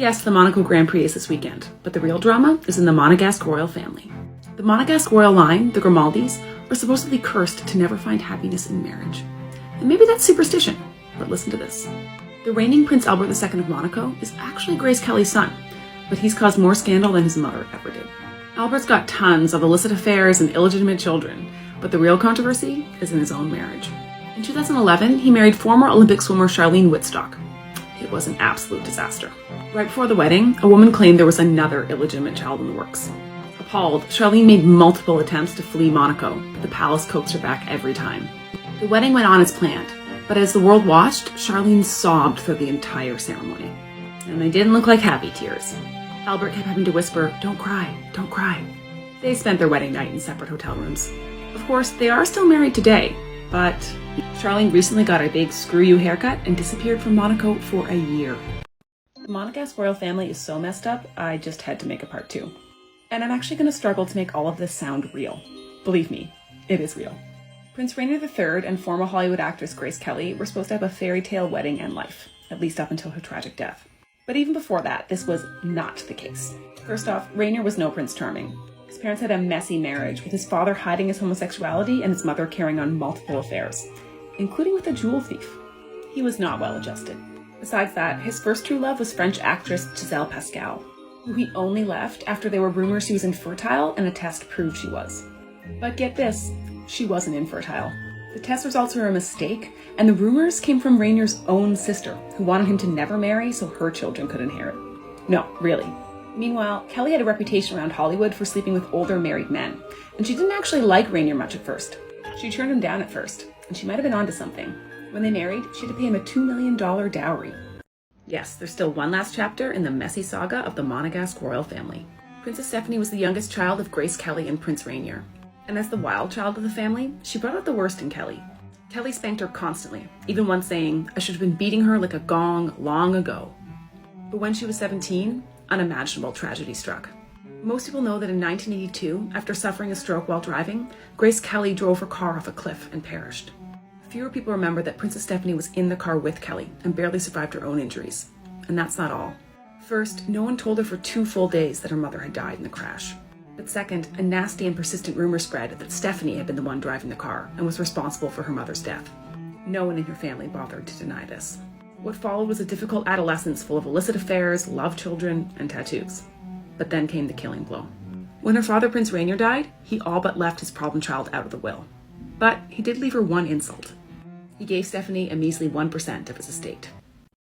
Yes, the Monaco Grand Prix is this weekend, but the real drama is in the Monegasque royal family. The Monegasque royal line, the Grimaldis, are supposedly cursed to never find happiness in marriage. And maybe that's superstition, but listen to this. The reigning Prince Albert II of Monaco is actually Grace Kelly's son, but he's caused more scandal than his mother ever did. Albert's got tons of illicit affairs and illegitimate children, but the real controversy is in his own marriage. In 2011, he married former Olympic swimmer Charlene Wittstock. It was an absolute disaster. Right before the wedding, a woman claimed there was another illegitimate child in the works. Appalled, Charlene made multiple attempts to flee Monaco, but the palace coaxed her back every time. The wedding went on as planned, but as the world watched, Charlene sobbed through the entire ceremony. And they didn't look like happy tears. Albert kept having to whisper, "Don't cry, don't cry." They spent their wedding night in separate hotel rooms. Of course, they are still married today, but Charlene recently got a big screw you haircut and disappeared from Monaco for a year. The Monegasque royal family is so messed up, I just had to make a part 2. And I'm actually going to struggle to make all of this sound real. Believe me, it is real. Prince Rainier III and former Hollywood actress Grace Kelly were supposed to have a fairy tale wedding and life, at least up until her tragic death. But even before that, this was not the case. First off, Rainier was no Prince Charming. His parents had a messy marriage, with his father hiding his homosexuality and his mother carrying on multiple affairs, including with a jewel thief. He was not well adjusted. Besides that, his first true love was French actress Giselle Pascal, who he only left after there were rumors she was infertile and a test proved she was. But get this, she wasn't infertile. The test results were a mistake, and the rumors came from Rainier's own sister, who wanted him to never marry so her children could inherit. No, really. Meanwhile, Kelly had a reputation around Hollywood for sleeping with older married men, and she didn't actually like Rainier much at first. She turned him down at first, and she might have been onto something. When they married, she had to pay him a $2 million dowry. Yes, there's still one last chapter in the messy saga of the Monegasque royal family. Princess Stephanie was the youngest child of Grace Kelly and Prince Rainier. And as the wild child of the family, she brought out the worst in Kelly. Kelly spanked her constantly, even once saying, "I should have been beating her like a gong long ago." But when she was 17, unimaginable tragedy struck. Most people know that in 1982, after suffering a stroke while driving, Grace Kelly drove her car off a cliff and perished. Fewer people remember that Princess Stephanie was in the car with Kelly and barely survived her own injuries. And that's not all. First, no one told her for 2 full days that her mother had died in the crash. But second, a nasty and persistent rumor spread that Stephanie had been the one driving the car and was responsible for her mother's death. No one in her family bothered to deny this. What followed was a difficult adolescence full of illicit affairs, love children, and tattoos. But then came the killing blow. When her father, Prince Rainier, died, he all but left his problem child out of the will. But he did leave her one insult. He gave Stephanie a measly 1% of his estate.